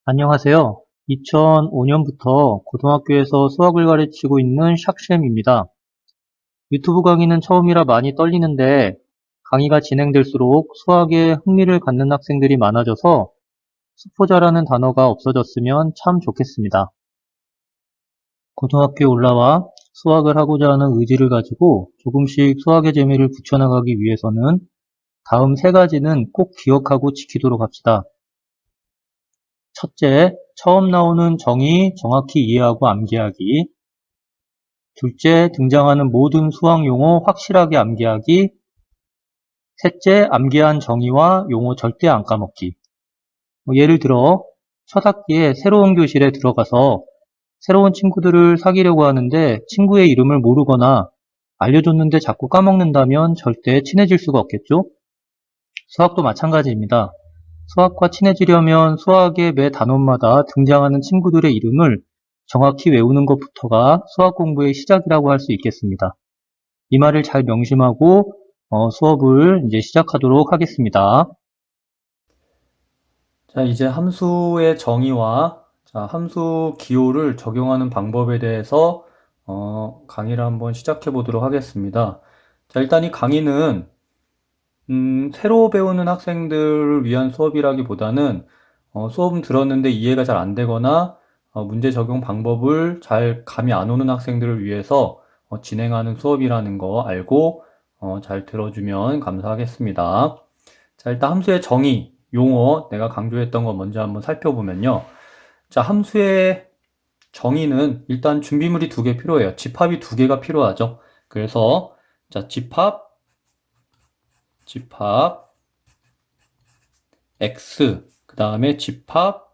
안녕하세요. 2005년부터 고등학교에서 수학을 가르치고 있는 샥쌤입니다. 유튜브 강의는 처음이라 많이 떨리는데 강의가 진행될수록 수학에 흥미를 갖는 학생들이 많아져서 수포자라는 단어가 없어졌으면 참 좋겠습니다. 고등학교에 올라와 수학을 하고자 하는 의지를 가지고 조금씩 수학의 재미를 붙여나가기 위해서는 다음 세 가지는 꼭 기억하고 지키도록 합시다. 첫째, 처음 나오는 정의 정확히 이해하고 암기하기. 둘째, 등장하는 모든 수학 용어 확실하게 암기하기. 셋째, 암기한 정의와 용어 절대 안 까먹기. 예를 들어, 첫 학기에 새로운 교실에 들어가서 새로운 친구들을 사귀려고 하는데 친구의 이름을 모르거나 알려줬는데 자꾸 까먹는다면 절대 친해질 수가 없겠죠? 수학도 마찬가지입니다. 수학과 친해지려면 수학의 매 단원마다 등장하는 친구들의 이름을 정확히 외우는 것부터가 수학 공부의 시작이라고 할 수 있겠습니다. 이 말을 잘 명심하고 수업을 이제 시작하도록 하겠습니다. 자, 이제 함수의 정의와 함수 기호를 적용하는 방법에 대해서 강의를 한번 시작해 보도록 하겠습니다. 자, 일단 이 강의는 새로 배우는 학생들을 위한 수업이라기보다는 수업은 들었는데 이해가 잘 안 되거나 문제 적용 방법을 잘 감이 안 오는 학생들을 위해서 진행하는 수업이라는 거 알고 잘 들어주면 감사하겠습니다. 자, 일단 함수의 정의, 용어 내가 강조했던 거 먼저 한번 살펴보면요. 자, 함수의 정의는 일단 준비물이 두 개 필요해요. 집합이 두 개가 필요하죠. 그래서 자, 집합 x, 그 다음에 집합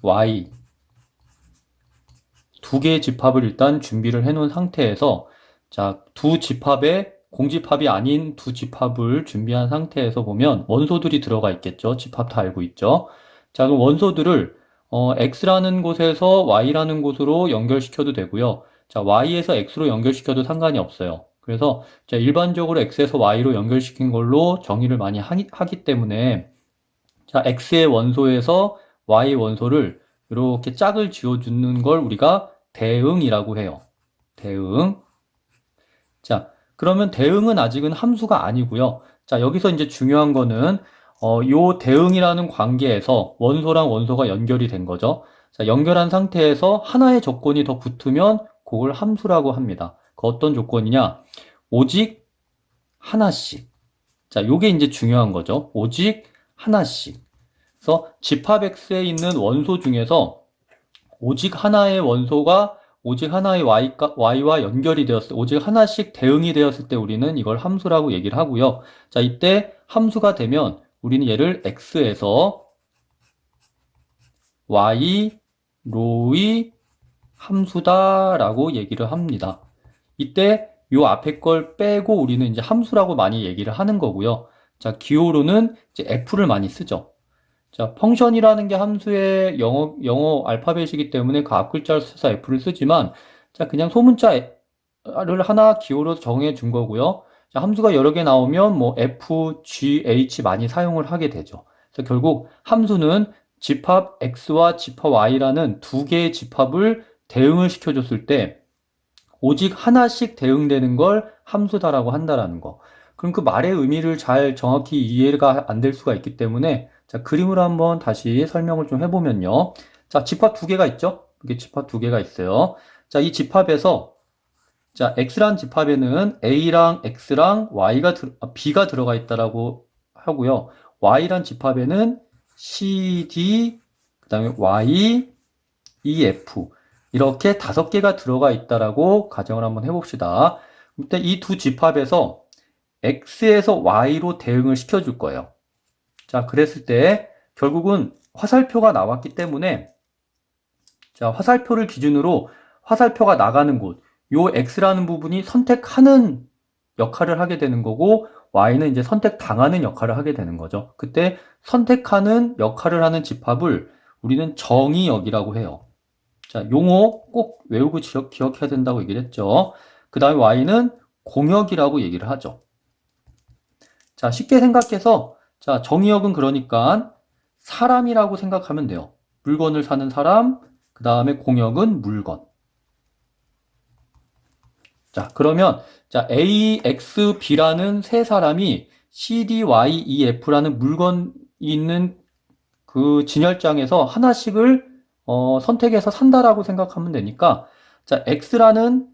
y, 두 개의 집합을 일단 준비를 해 놓은 상태에서 자, 두 집합에 공집합이 아닌 두 집합을 준비한 상태에서 보면 원소들이 들어가 있겠죠. 집합 다 알고 있죠. 자, 그럼 원소들을 x라는 곳에서 y라는 곳으로 연결시켜도 되고요. 자, y에서 x로 연결시켜도 상관이 없어요. 그래서 자, 일반적으로 x에서 y로 연결시킨 걸로 정의를 많이 하기 때문에 자, x의 원소에서 y 원소를 이렇게 짝을 지어주는 걸 우리가 대응이라고 해요. 대응. 자, 그러면 대응은 아직은 함수가 아니고요. 자, 여기서 이제 중요한 거는 요 대응이라는 관계에서 원소랑 원소가 연결이 된 거죠. 자, 연결한 상태에서 하나의 조건이 더 붙으면 그걸 함수라고 합니다. 그 어떤 조건이냐? 오직 하나씩. 자, 요게 이제 중요한 거죠. 오직 하나씩. 그래서 집합 X에 있는 원소 중에서 오직 하나의 원소가 오직 하나의 Y와 연결이 되었을 때, 오직 하나씩 대응이 되었을 때 우리는 이걸 함수라고 얘기를 하고요. 자, 이때 함수가 되면 우리는 얘를 X에서 Y, 로의 함수다라고 얘기를 합니다. 이때 요 앞에 걸 빼고 우리는 이제 함수라고 많이 얘기를 하는 거고요. 자, 기호로는 이제 F를 많이 쓰죠. 자, 펑션이라는 게 함수의 영어 알파벳이기 때문에 그 앞글자를 써서 F를 쓰지만, 자, 그냥 소문자를 하나 기호로 정해 준 거고요. 자, 함수가 여러 개 나오면 뭐 F, G, H 많이 사용을 하게 되죠. 그래서 결국 함수는 집합 X와 집합 Y라는 두 개의 집합을 대응을 시켜줬을 때 오직 하나씩 대응되는 걸 함수다라고 한다라는 거. 그럼 그 말의 의미를 잘 정확히 이해가 안 될 수가 있기 때문에 자, 그림으로 한번 다시 설명을 좀 해보면요. 자, 집합 두 개가 있죠? 이게 집합 두 개가 있어요. 자, 이 집합에서 자, X란 집합에는 A랑 X랑 B가 들어가 있다라고 하고요. Y란 집합에는 C, D, 그 다음에 Y, E, F 이렇게 다섯 개가 들어가 있다라고 가정을 한번 해봅시다. 일단 이 두 집합에서 X에서 Y로 대응을 시켜줄 거예요. 자, 그랬을 때 결국은 화살표가 나왔기 때문에 자, 화살표를 기준으로 화살표가 나가는 곳, 요 X라는 부분이 선택하는 역할을 하게 되는 거고 y는 이제 선택당하는 역할을 하게 되는 거죠. 그때 선택하는 역할을 하는 집합을 우리는 정의역이라고 해요. 자, 용어 꼭 외우고 기억해야 된다고 얘기를 했죠. 그 다음에 y는 공역이라고 얘기를 하죠. 자, 쉽게 생각해서 자, 정의역은 그러니까 사람이라고 생각하면 돼요. 물건을 사는 사람, 그 다음에 공역은 물건. 자, 그러면 자, A, X, B라는 세 사람이 C, D, Y, E, F라는 물건이 있는 그 진열장에서 하나씩을 선택해서 산다라고 생각하면 되니까 자, X라는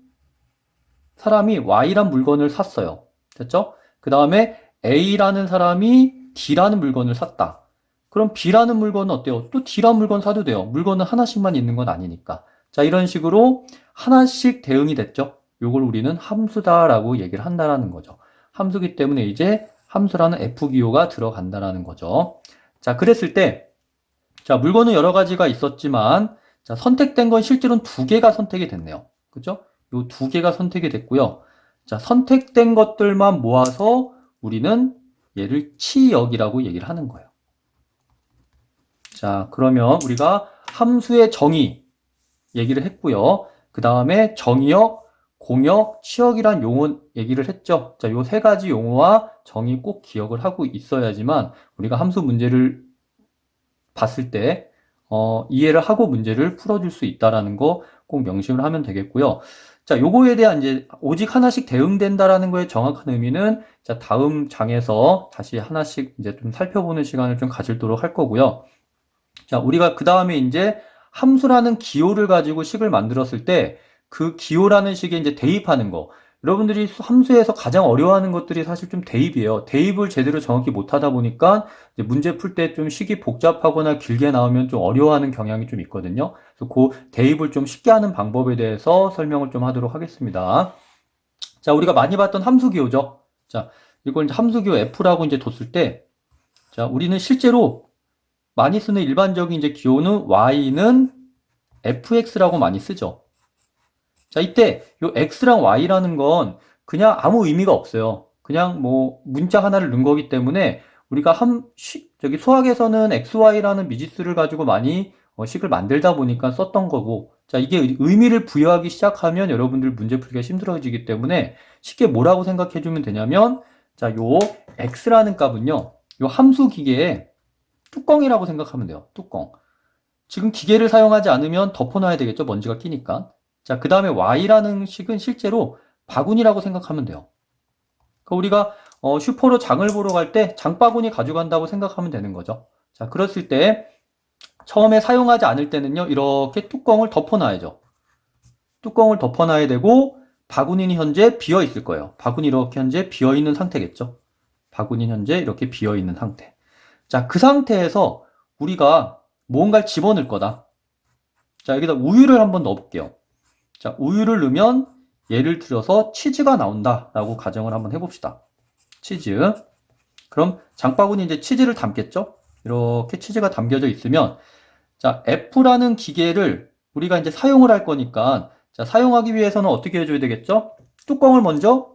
사람이 Y란 물건을 샀어요. 됐죠? 그 다음에 A라는 사람이 D라는 물건을 샀다. 그럼 B라는 물건은 어때요? 또 D라는 물건 사도 돼요. 물건은 하나씩만 있는 건 아니니까. 자, 이런 식으로 하나씩 대응이 됐죠. 요걸 우리는 함수다라고 얘기를 한다라는 거죠. 함수기 때문에 이제 함수라는 F기호가 들어간다라는 거죠. 자, 그랬을 때, 자, 물건은 여러 가지가 있었지만, 자, 선택된 건 실제로는 두 개가 선택이 됐네요. 그죠? 요 두 개가 선택이 됐고요. 자, 선택된 것들만 모아서 우리는 얘를 치역이라고 얘기를 하는 거예요. 자, 그러면 우리가 함수의 정의 얘기를 했고요. 그 다음에 정의역, 공역, 치역이란 용어 얘기를 했죠. 자, 요 세 가지 용어와 정의 꼭 기억을 하고 있어야지만 우리가 함수 문제를 봤을 때 이해를 하고 문제를 풀어줄 수 있다라는 거 꼭 명심을 하면 되겠고요. 자, 요거에 대한 이제 오직 하나씩 대응된다라는 거의 정확한 의미는 자, 다음 장에서 다시 하나씩 이제 좀 살펴보는 시간을 좀 가지도록 할 거고요. 자, 우리가 그 다음에 이제 함수라는 기호를 가지고 식을 만들었을 때 그 기호라는 식에 이제 대입하는 거. 여러분들이 함수에서 가장 어려워하는 것들이 사실 좀 대입이에요. 대입을 제대로 정확히 못하다 보니까 이제 문제 풀 때 좀 식이 복잡하거나 길게 나오면 좀 어려워하는 경향이 좀 있거든요. 그래서 그 대입을 좀 쉽게 하는 방법에 대해서 설명을 좀 하도록 하겠습니다. 자, 우리가 많이 봤던 함수 기호죠. 자, 이걸 이제 함수 기호 F라고 이제 뒀을 때, 자, 우리는 실제로 많이 쓰는 일반적인 이제 기호는 y는 fx라고 많이 쓰죠. 자, 이때 요 x랑 y라는 건 그냥 아무 의미가 없어요. 그냥 뭐 문자 하나를 넣은 거기 때문에 우리가 저기 수학에서는 xy라는 미지수를 가지고 많이 식을 만들다 보니까 썼던 거고, 자, 이게 의미를 부여하기 시작하면 여러분들 문제 풀기가 힘들어지기 때문에 쉽게 뭐라고 생각해 주면 되냐면, 자, 요 x라는 값은요, 요 함수 기계에 뚜껑이라고 생각하면 돼요. 뚜껑. 지금 기계를 사용하지 않으면 덮어놔야 되겠죠. 먼지가 끼니까. 자, 그 다음에 y라는 식은 실제로 바구니라고 생각하면 돼요. 그러니까 우리가 슈퍼로 장을 보러 갈 때 장바구니 가져간다고 생각하면 되는 거죠. 자, 그랬을 때 처음에 사용하지 않을 때는요. 이렇게 뚜껑을 덮어놔야죠. 뚜껑을 덮어놔야 되고 바구니는 현재 비어 있을 거예요. 바구니 이렇게 현재 비어 있는 상태겠죠. 바구니는 현재 이렇게 비어 있는 상태. 자, 그 상태에서 우리가 뭔가를 집어넣을 거다. 자, 여기다 우유를 한번 넣어볼게요. 자, 우유를 넣으면 예를 들어서 치즈가 나온다라고 가정을 한번 해봅시다. 치즈. 그럼 장바구니 이제 치즈를 담겠죠? 이렇게 치즈가 담겨져 있으면 자, F라는 기계를 우리가 이제 사용을 할 거니까 자, 사용하기 위해서는 어떻게 해줘야 되겠죠? 뚜껑을 먼저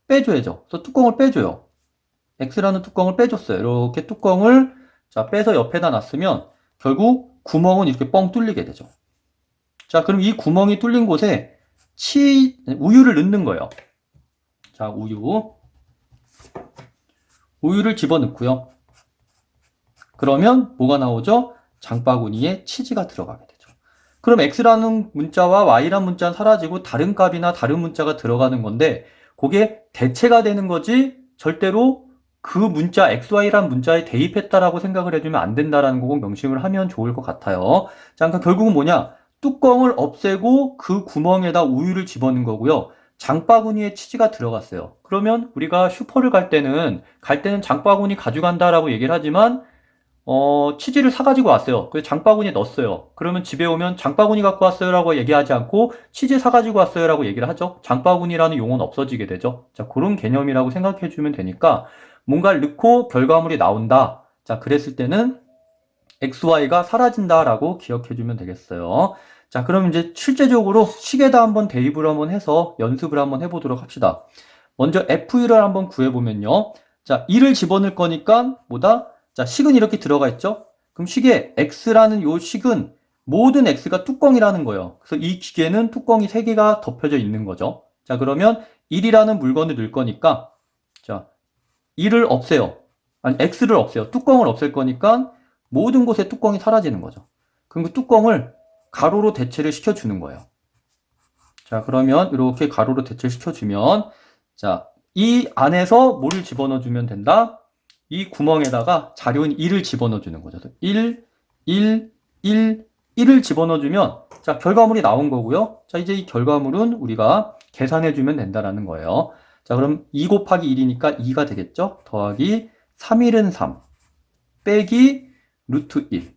빼줘야죠. 그래서 뚜껑을 빼줘요. X라는 뚜껑을 빼줬어요. 이렇게 뚜껑을 자, 빼서 옆에다 놨으면 결국 구멍은 이렇게 뻥 뚫리게 되죠. 자, 그럼 이 구멍이 뚫린 곳에 우유를 넣는 거예요. 자, 우유를 집어넣고요. 그러면 뭐가 나오죠? 장바구니에 치즈가 들어가게 되죠. 그럼 X라는 문자와 Y라는 문자는 사라지고 다른 값이나 다른 문자가 들어가는 건데 그게 대체가 되는 거지 절대로 그 문자 XY라는 문자에 대입했다라고 생각을 해주면 안 된다라는 거 꼭 명심을 하면 좋을 것 같아요. 자, 그러니까 결국은 뭐냐? 뚜껑을 없애고 그 구멍에다 우유를 집어넣은 거고요. 장바구니에 치즈가 들어갔어요. 그러면 우리가 슈퍼를 갈 때는 장바구니 가져간다라고 얘기를 하지만 치즈를 사가지고 왔어요. 그래서 장바구니에 넣었어요. 그러면 집에 오면 장바구니 갖고 왔어요라고 얘기하지 않고 치즈 사가지고 왔어요라고 얘기를 하죠. 장바구니라는 용어는 없어지게 되죠. 자, 그런 개념이라고 생각해 주면 되니까 뭔가를 넣고 결과물이 나온다. 자, 그랬을 때는 XY가 사라진다라고 기억해 주면 되겠어요. 자, 그럼 이제 실제적으로 식에다 한번 대입을 한번 해서 연습을 한번 해보도록 합시다. 먼저 f1을 한번 구해보면요. 자, 2를 집어넣을 거니까 뭐다? 자, 식은 이렇게 들어가 있죠? 그럼 식에 x라는 요 식은 모든 x가 뚜껑이라는 거예요. 그래서 이 기계는 뚜껑이 3개가 덮여져 있는 거죠. 자, 그러면 1이라는 물건을 넣을 거니까 자, 1을 없애요. 아니, x를 없애요. 뚜껑을 없앨 거니까 모든 곳에 뚜껑이 사라지는 거죠. 그럼 그 뚜껑을 가로로 대체를 시켜주는 거예요. 자, 그러면 이렇게 가로로 대체를 시켜주면 자, 이 안에서 뭐를 집어넣어주면 된다? 이 구멍에다가 자료인 1을 집어넣어주는 거죠. 1, 1, 1, 1을 집어넣어주면 자, 결과물이 나온 거고요. 자, 이제 이 결과물은 우리가 계산해주면 된다라는 거예요. 자, 그럼 2 곱하기 1이니까 2가 되겠죠? 더하기 3일은 3 빼기 루트 1.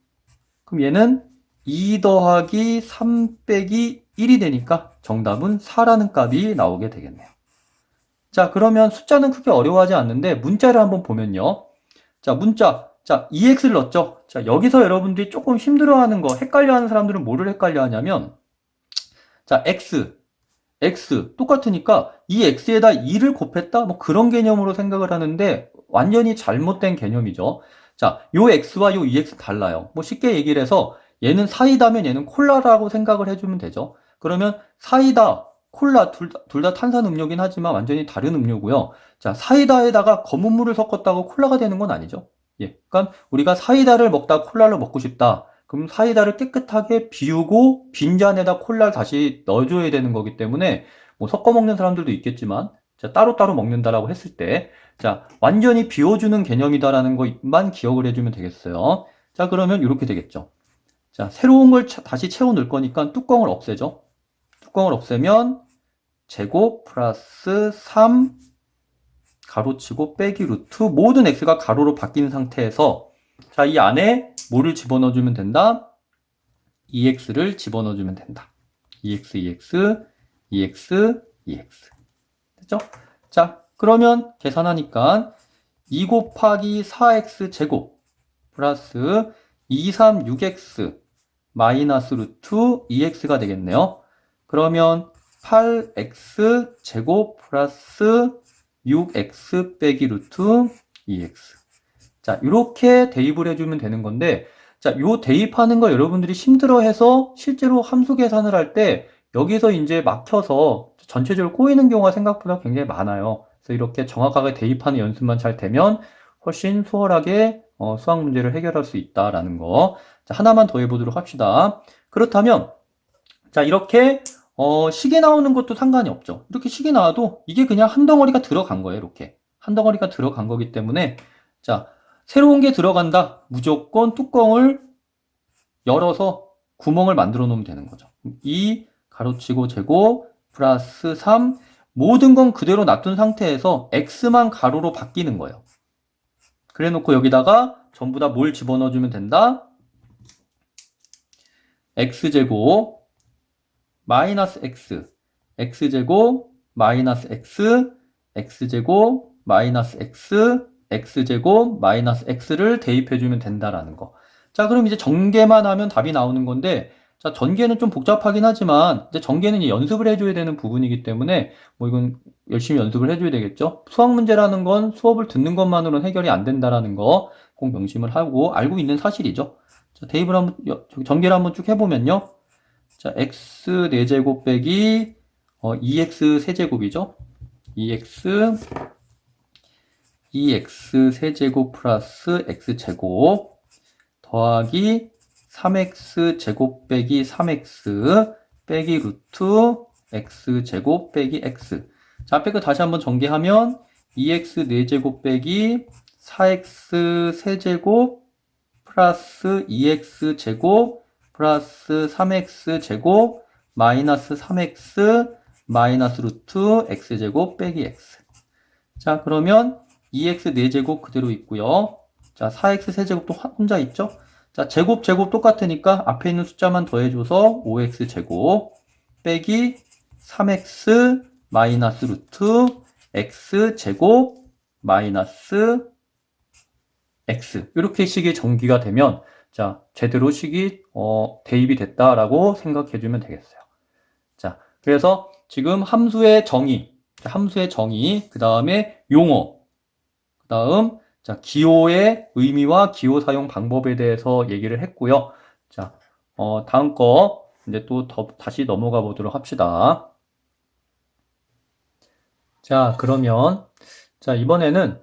그럼 얘는 2 더하기 3 빼기 1이 되니까 정답은 4라는 값이 나오게 되겠네요. 자, 그러면 숫자는 크게 어려워하지 않는데 문자를 한번 보면요. 자, 문자. 자, EX를 넣었죠? 자, 여기서 여러분들이 조금 힘들어하는 거, 헷갈려하는 사람들은 뭐를 헷갈려하냐면 자, X 똑같으니까 이 X에다 2를 곱했다? 뭐 그런 개념으로 생각을 하는데 완전히 잘못된 개념이죠. 자, 요 X와 요 EX 달라요. 뭐 쉽게 얘기를 해서 얘는 사이다면 얘는 콜라라고 생각을 해주면 되죠. 그러면 사이다, 콜라 둘 다 탄산음료긴 하지만 완전히 다른 음료고요. 자, 사이다에다가 검은 물을 섞었다고 콜라가 되는 건 아니죠. 예, 그러니까 우리가 사이다를 먹다 콜라를 먹고 싶다. 그럼 사이다를 깨끗하게 비우고 빈잔에다 콜라를 다시 넣어줘야 되는 거기 때문에 뭐 섞어 먹는 사람들도 있겠지만 자, 따로따로 먹는다라고 했을 때 자, 완전히 비워주는 개념이다라는 것만 기억을 해주면 되겠어요. 자, 그러면 이렇게 되겠죠. 자, 새로운 걸 다시 채워 넣을 거니까 뚜껑을 없애죠. 뚜껑을 없애면 제곱 플러스 3 가로치고 빼기 루트 모든 x가 가로로 바뀐 상태에서 자, 이 안에 뭐를 집어넣어주면 된다? EX를 집어넣어주면 된다. EX, EX, EX, EX. 됐죠? 자, 그러면 계산하니까 2 곱하기 4x 제곱 플러스 236x 마이너스 루트 2x가 되겠네요. 그러면 8x 제곱 플러스 6x 빼기 루트 2x. 자, 이렇게 대입을 해주면 되는 건데, 자, 요 대입하는 거 여러분들이 힘들어해서 실제로 함수 계산을 할 때 여기서 이제 막혀서 전체적으로 꼬이는 경우가 생각보다 굉장히 많아요. 그래서 이렇게 정확하게 대입하는 연습만 잘 되면 훨씬 수월하게 수학 문제를 해결할 수 있다라는 거. 자, 하나만 더 해보도록 합시다. 그렇다면, 자, 이렇게 식이 나오는 것도 상관이 없죠. 이렇게 식이 나와도 이게 그냥 한 덩어리가 들어간 거예요. 이렇게. 한 덩어리가 들어간 거기 때문에, 자, 새로운 게 들어간다. 무조건 뚜껑을 열어서 구멍을 만들어 놓으면 되는 거죠. 2 가로치고 제곱 플러스 3 모든 건 그대로 놔둔 상태에서 x만 가로로 바뀌는 거예요. 그래 놓고 여기다가 전부 다 뭘 집어넣어 주면 된다? x제곱 마이너스 x x제곱 마이너스 x x제곱 마이너스 x x제곱 마이너스 x를 대입해주면 된다라는 거. 자, 그럼 이제 전개만 하면 답이 나오는 건데, 자, 전개는 좀 복잡하긴 하지만, 이제 전개는 연습을 해줘야 되는 부분이기 때문에, 뭐 이건 열심히 연습을 해줘야 되겠죠? 수학 문제라는 건 수업을 듣는 것만으로는 해결이 안 된다라는 거 꼭 명심을 하고 알고 있는 사실이죠. 자, 대입을 한번, 전개를 한번 쭉 해보면요. 자, x 4제곱 빼기 2x 세제곱이죠. 2x 세제곱 플러스 x제곱 더하기 3x 제곱 빼기 3x 빼기 루트 x제곱 빼기 x. 자, 앞에 거 다시 한번 전개하면 2x 4제곱 빼기 4x 세제곱 플러스 2x 제곱 플러스 3x 제곱 마이너스 3x 마이너스 루트 x제곱 빼기 x. 자, 그러면 2x 4제곱 그대로 있고요. 자, 4x 세제곱도 혼자 있죠? 자, 제곱 똑같으니까 앞에 있는 숫자만 더해줘서 5x 제곱 빼기 3x 마이너스 루트 x 제곱 마이너스 x. 이렇게 식이 전기가 되면 자, 제대로 식이 대입이 됐다라고 생각해주면 되겠어요. 자, 그래서 지금 함수의 정의, 함수의 정의, 그 다음에 용어, 그 다음 자, 기호의 의미와 기호 사용 방법에 대해서 얘기를 했고요. 자, 다음 거 이제 또 다시 넘어가 보도록 합시다. 자, 그러면 자, 이번에는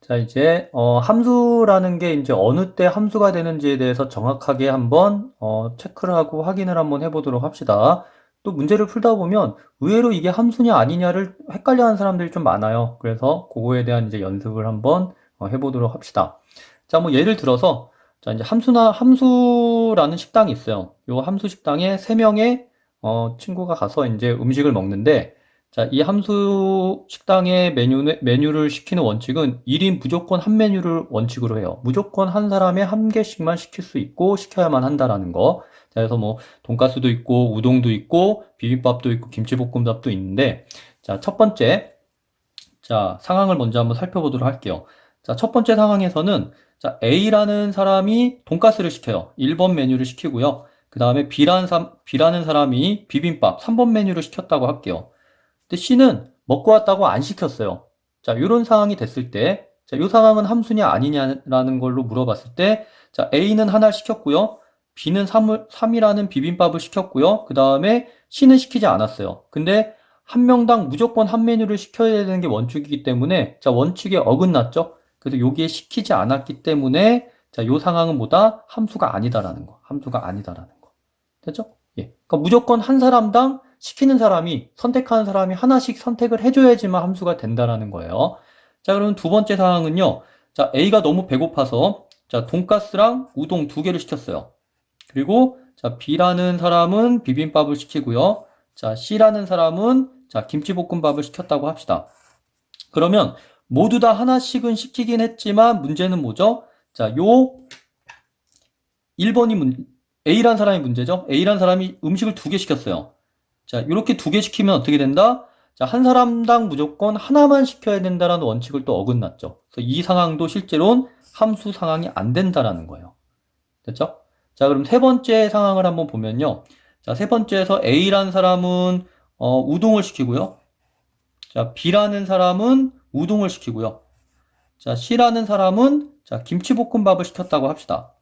자, 이제 함수라는 게 이제 어느 때 함수가 되는지에 대해서 정확하게 한번 체크를 하고 확인을 한번 해보도록 합시다. 또 문제를 풀다 보면 의외로 이게 함수냐 아니냐를 헷갈려하는 사람들이 좀 많아요. 그래서 그거에 대한 이제 연습을 한번 해보도록 합시다. 자, 뭐 예를 들어서 자, 이제 함수라는 식당이 있어요. 요 함수 식당에 3명의 친구가 가서 이제 음식을 먹는데 자, 이 함수 식당의 메뉴를 시키는 원칙은 1인 무조건 한 메뉴를 원칙으로 해요. 무조건 한 사람에 한 개씩만 시킬 수 있고 시켜야만 한다라는 거. 자, 그래서 뭐 돈가스도 있고 우동도 있고 비빔밥도 있고 김치볶음밥도 있는데 자, 첫 번째 자, 상황을 먼저 한번 살펴보도록 할게요. 자, 첫 번째 상황에서는 자, A라는 사람이 돈가스를 시켜요. 1번 메뉴를 시키고요. 그 다음에 B라는 사람이 비빔밥 3번 메뉴를 시켰다고 할게요. 근데 C는 먹고 왔다고 안 시켰어요. 자, 이런 상황이 됐을 때, 자, 이 상황은 함수냐 아니냐라는 걸로 물어봤을 때, 자, A는 하나를 시켰고요. B는 3이라는 비빔밥을 시켰고요. 그 다음에 C는 시키지 않았어요. 근데 한 명당 무조건 한 메뉴를 시켜야 되는 게 원칙이기 때문에, 자, 원칙에 어긋났죠? 그래서 여기에 시키지 않았기 때문에, 자, 이 상황은 뭐다? 함수가 아니다라는 거. 함수가 아니다라는 거. 됐죠? 예. 그러니까 무조건 한 사람당 시키는 사람이, 선택하는 사람이 하나씩 선택을 해줘야지만 함수가 된다라는 거예요. 자, 그럼 두 번째 상황은요. 자, A가 너무 배고파서, 자, 돈가스랑 우동 2개를 시켰어요. 그리고, 자, B라는 사람은 비빔밥을 시키고요. 자, C라는 사람은, 자, 김치볶음밥을 시켰다고 합시다. 그러면 모두 다 하나씩은 시키긴 했지만 문제는 뭐죠? 자, 요 1번이 A라는 사람이 문제죠? A라는 사람이 음식을 2개 시켰어요. 자, 이렇게 2개 시키면 어떻게 된다? 자, 한 사람당 무조건 하나만 시켜야 된다라는 원칙을 또 어긋났죠. 그래서 이 상황도 실제로는 함수 상황이 안 된다라는 거예요. 됐죠? 자, 그럼 세 번째 상황을 한번 보면요. 자, 세 번째에서 A라는 사람은 우동을 시키고요. 자, B라는 사람은 우동을 시키고요. 자, C라는 사람은 자, 김치볶음밥을 시켰다고 합시다.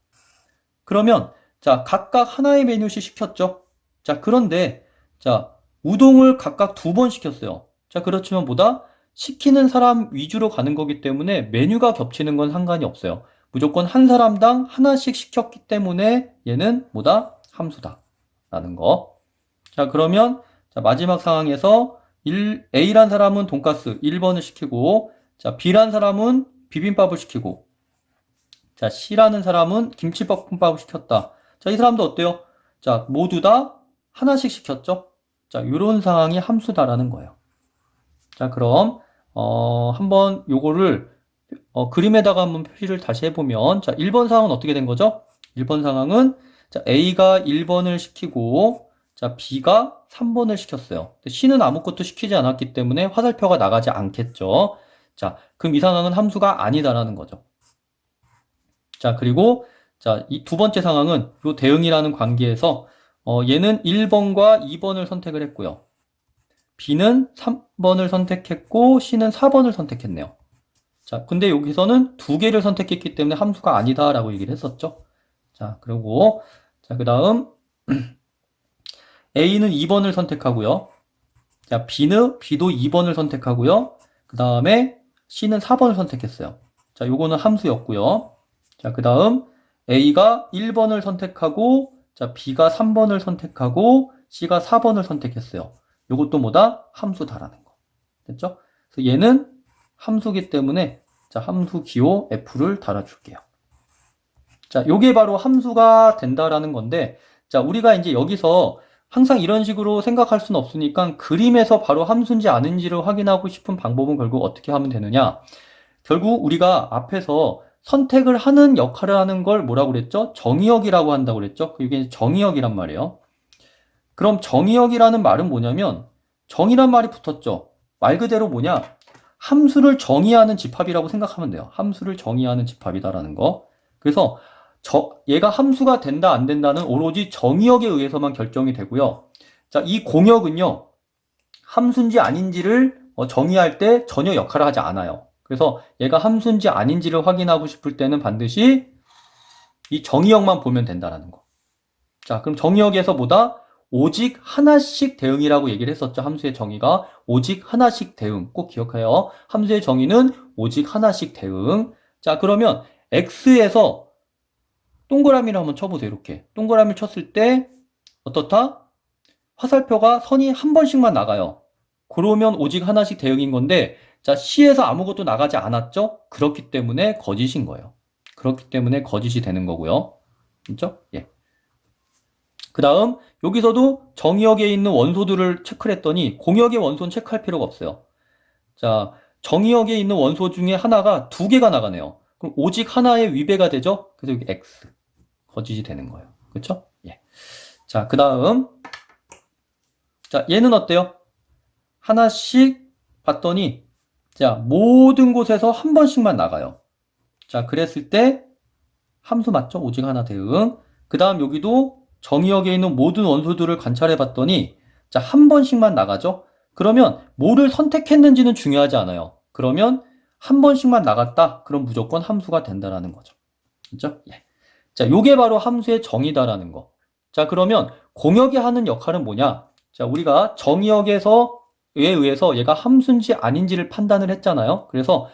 그러면 자, 각각 하나의 메뉴씩 시켰죠. 자, 그런데 자, 우동을 각각 2번 시켰어요. 자, 그렇지만 뭐다? 시키는 사람 위주로 가는 거기 때문에 메뉴가 겹치는 건 상관이 없어요. 무조건 한 사람당 하나씩 시켰기 때문에 얘는 뭐다? 함수다. 라는 거. 자, 그러면 자, 마지막 상황에서 A란 사람은 돈가스 1번을 시키고 자, B란 사람은 비빔밥을 시키고 자, C라는 사람은 김치볶음밥을 시켰다. 자, 이 사람도 어때요? 자, 모두 다 하나씩 시켰죠? 자, 이런 상황이 함수다라는 거예요. 자, 그럼, 한번 요거를, 그림에다가 한번 표시를 다시 해보면, 자, 1번 상황은 어떻게 된 거죠? 1번 상황은, 자, A가 1번을 시키고, 자, B가 3번을 시켰어요. C는 아무것도 시키지 않았기 때문에 화살표가 나가지 않겠죠? 자, 그럼 이 상황은 함수가 아니다라는 거죠. 자, 그리고, 자, 이 두 번째 상황은 요 대응이라는 관계에서, 얘는 1번과 2번을 선택을 했고요. B는 3번을 선택했고, C는 4번을 선택했네요. 자, 근데 여기서는 2개를 선택했기 때문에 함수가 아니다라고 얘기를 했었죠. 자, 그리고, 자, 그 다음, A는 2번을 선택하고요. 자, B도 2번을 선택하고요. 그 다음에 C는 4번을 선택했어요. 자, 요거는 함수였고요. 자, 그 다음 A가 1번을 선택하고 자, B가 3번을 선택하고 C가 4번을 선택했어요. 요것도 뭐다? 함수다라는 거. 됐죠? 그래서 얘는 함수기 때문에 자, 함수 기호 F를 달아줄게요. 자, 요게 바로 함수가 된다라는 건데 자, 우리가 이제 여기서 항상 이런 식으로 생각할 수는 없으니까 그림에서 바로 함수인지 아닌지를 확인하고 싶은 방법은 결국 어떻게 하면 되느냐? 결국 우리가 앞에서 선택을 하는 역할을 하는 걸 뭐라고 그랬죠? 정의역이라고 한다고 그랬죠? 이게 정의역이란 말이에요. 그럼 정의역이라는 말은 뭐냐면 정의란 말이 붙었죠. 말 그대로 뭐냐? 함수를 정의하는 집합이라고 생각하면 돼요. 함수를 정의하는 집합이다라는 거. 그래서 얘가 함수가 된다 안 된다는 오로지 정의역에 의해서만 결정이 되고요. 자, 이 공역은요. 함수인지 아닌지를 정의할 때 전혀 역할을 하지 않아요. 그래서 얘가 함수인지 아닌지를 확인하고 싶을 때는 반드시 이 정의역만 보면 된다라는 거. 자, 그럼 정의역에서 뭐다? 오직 하나씩 대응이라고 얘기를 했었죠. 함수의 정의가 오직 하나씩 대응. 꼭 기억해요. 함수의 정의는 오직 하나씩 대응. 자, 그러면 x에서 동그라미를 한번 쳐보세요. 이렇게. 동그라미를 쳤을 때 어떻다? 화살표가 선이 한 번씩만 나가요. 그러면 오직 하나씩 대응인 건데, 자, C에서 아무것도 나가지 않았죠? 그렇기 때문에 거짓인 거예요. 그렇기 때문에 거짓이 되는 거고요. 그렇죠? 예. 그 다음 여기서도 정의역에 있는 원소들을 체크를 했더니 공역의 원소는 체크할 필요가 없어요. 자, 정의역에 있는 원소 중에 하나가 두 개가 나가네요. 그럼 오직 하나의 위배가 되죠? 그래서 여기 X. 거짓이 되는 거예요. 그렇죠? 예. 자, 그 다음 자, 얘는 어때요? 하나씩 봤더니 자, 모든 곳에서 한 번씩만 나가요. 자, 그랬을 때 함수 맞죠? 오직 하나 대응. 그 다음 여기도 정의역에 있는 모든 원소들을 관찰해 봤더니 자, 한 번씩만 나가죠? 그러면 뭐를 선택했는지는 중요하지 않아요. 그러면 한 번씩만 나갔다? 그럼 무조건 함수가 된다라는 거죠. 그렇죠? 예. 자, 요게 바로 함수의 정의다라는 거. 자, 그러면 공역이 하는 역할은 뭐냐? 자, 우리가 정의역에서에 의해서 얘가 함수인지 아닌지를 판단을 했잖아요. 그래서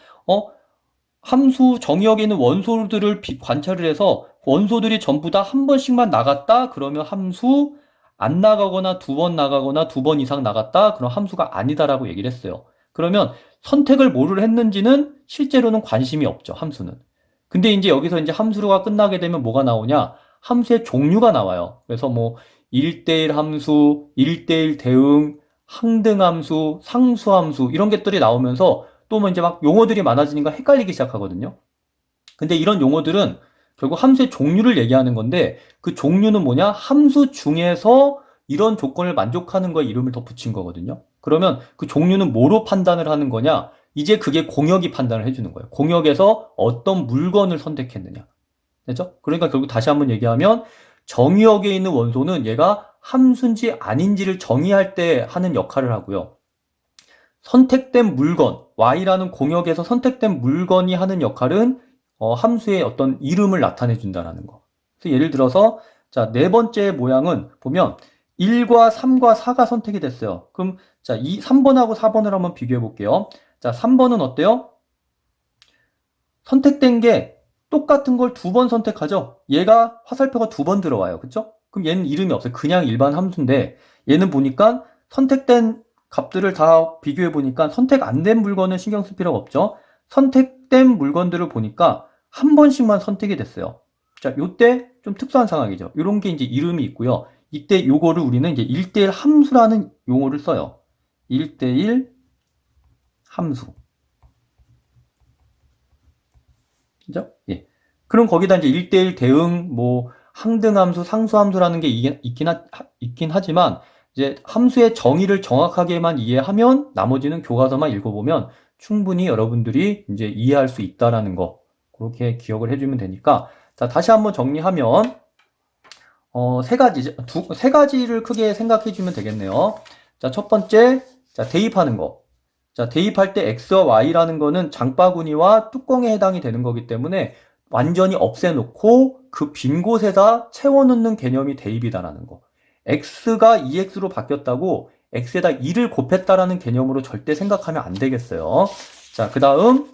함수 정의역에 있는 원소들을 관찰을 해서 원소들이 전부 다 한 번씩만 나갔다? 그러면 함수 안 나가거나 두 번 나가거나 두 번 이상 나갔다? 그럼 함수가 아니다라고 얘기를 했어요. 그러면 선택을 뭐를 했는지는 실제로는 관심이 없죠, 함수는. 근데 이제 여기서 이제 함수가 끝나게 되면 뭐가 나오냐? 함수의 종류가 나와요. 그래서 뭐 1대1 함수, 1대1 대응, 항등함수, 상수함수 이런 것들이 나오면서 또 뭐 이제 막 용어들이 많아지니까 헷갈리기 시작하거든요. 근데 이런 용어들은 결국 함수의 종류를 얘기하는 건데 그 종류는 뭐냐? 함수 중에서 이런 조건을 만족하는 거에 이름을 더 붙인 거거든요. 그러면 그 종류는 뭐로 판단을 하는 거냐? 이제 그게 공역이 판단을 해주는 거예요. 공역에서 어떤 물건을 선택했느냐. 됐죠? 그러니까 결국 다시 한번 얘기하면 정의역에 있는 원소는 얘가 함수인지 아닌지를 정의할 때 하는 역할을 하고요. 선택된 물건, y라는 공역에서 선택된 물건이 하는 역할은 함수의 어떤 이름을 나타내 준다는 거. 그래서 예를 들어서 자, 네 번째 모양은 보면 1과 3과 4가 선택이 됐어요. 그럼 자, 3번하고 4번을 한번 비교해 볼게요. 자, 3번은 어때요? 선택된 게 똑같은 걸 두 번 선택하죠. 얘가 화살표가 두 번 들어와요. 그쵸? 그럼 얘는 이름이 없어요. 그냥 일반 함수인데 얘는 보니까 선택된 값들을 다 비교해 보니까 선택 안 된 물건은 신경 쓸 필요가 없죠. 선택된 물건들을 보니까 한 번씩만 선택이 됐어요. 자, 요때 좀 특수한 상황이죠. 요런 게 이제 이름이 있고요. 이때 요거를 우리는 이제 1대1 함수라는 용어를 써요. 1대1 함수. 그죠? 예. 그럼 거기다 이제 1대1 대응, 뭐, 항등함수, 상수함수라는 게 있긴 하지만, 이제 함수의 정의를 정확하게만 이해하면 나머지는 교과서만 읽어보면 충분히 여러분들이 이제 이해할 수 있다라는 거, 그렇게 기억을 해주면 되니까, 자, 다시 한번 정리하면, 세 가지를 크게 생각해주면 되겠네요. 자, 첫 번째, 자, 대입하는 거. 자, 대입할 때 x와 y라는 거는 장바구니와 뚜껑에 해당이 되는 거기 때문에 완전히 없애놓고 그 빈 곳에다 채워넣는 개념이 대입이다라는 거. x가 2x로 바뀌었다고 x에다 2를 곱했다라는 개념으로 절대 생각하면 안 되겠어요. 자, 그 다음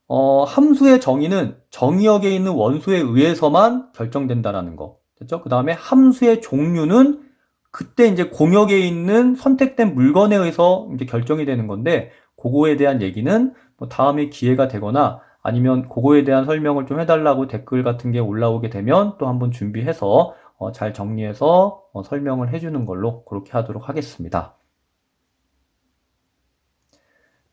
함수의 정의는 정의역에 있는 원소에 의해서만 결정된다라는 거. 됐죠? 그 다음에 함수의 종류는 그때 이제 공역에 있는 선택된 물건에 의해서 이제 결정이 되는 건데, 그거에 대한 얘기는 뭐 다음에 기회가 되거나 아니면 그거에 대한 설명을 좀 해달라고 댓글 같은 게 올라오게 되면 또 한번 준비해서 잘 정리해서 설명을 해주는 걸로 그렇게 하도록 하겠습니다.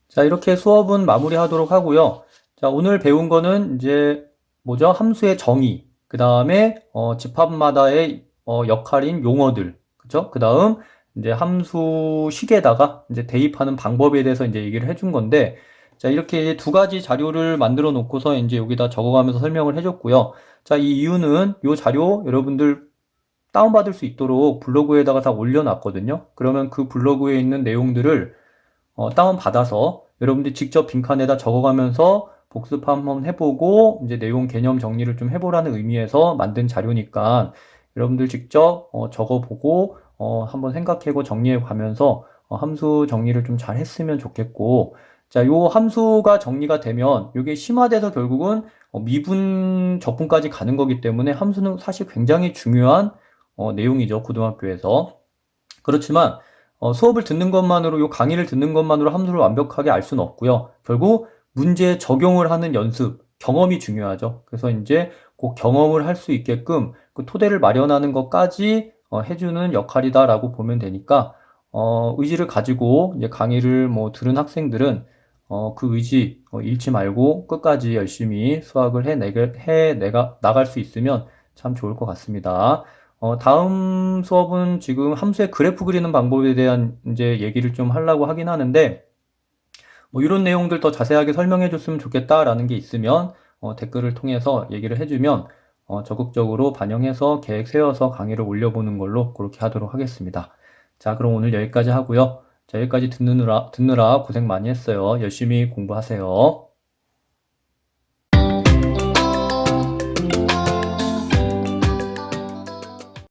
자, 이렇게 수업은 마무리하도록 하고요. 자, 오늘 배운 거는 이제 뭐죠? 함수의 정의, 그 다음에 집합마다의 역할인 용어들, 그죠? 그 다음 이제 함수식에다가 이제 대입하는 방법에 대해서 이제 얘기를 해준 건데, 자, 이렇게 두 가지 자료를 만들어 놓고서 이제 여기다 적어가면서 설명을 해줬고요. 자, 이 이유는 이 자료 여러분들 다운받을 수 있도록 블로그에다가 다 올려놨거든요. 그러면 그 블로그에 있는 내용들을 다운받아서 여러분들이 직접 빈칸에다 적어가면서 복습 한번 해보고 이제 내용 개념 정리를 좀 해보라는 의미에서 만든 자료니까 여러분들 직접 적어보고 한번 생각해고 정리해 가면서 함수 정리를 좀 잘 했으면 좋겠고, 자, 요 함수가 정리가 되면 이게 심화돼서 결국은 미분 적분까지 가는 거기 때문에 함수는 사실 굉장히 중요한 내용이죠, 고등학교에서. 그렇지만 수업을 듣는 것만으로, 요 강의를 듣는 것만으로 함수를 완벽하게 알 수는 없고요. 결국 문제 적용을 하는 연습, 경험이 중요하죠. 그래서 이제 그 경험을 할 수 있게끔 그 토대를 마련하는 것까지 해주는 역할이다라고 보면 되니까 의지를 가지고 이제 강의를 뭐 들은 학생들은 그 의지 잃지 말고 끝까지 열심히 수학을 나갈 수 있으면 참 좋을 것 같습니다. 다음 수업은 지금 함수의 그래프 그리는 방법에 대한 이제 얘기를 좀 하려고 하긴 하는데, 뭐 이런 내용들 더 자세하게 설명해 줬으면 좋겠다라는 게 있으면 댓글을 통해서 얘기를 해주면 적극적으로 반영해서 계획 세워서 강의를 올려보는 걸로 그렇게 하도록 하겠습니다. 자, 그럼 오늘 여기까지 하고요. 자, 여기까지 듣느라 고생 많이 했어요. 열심히 공부하세요.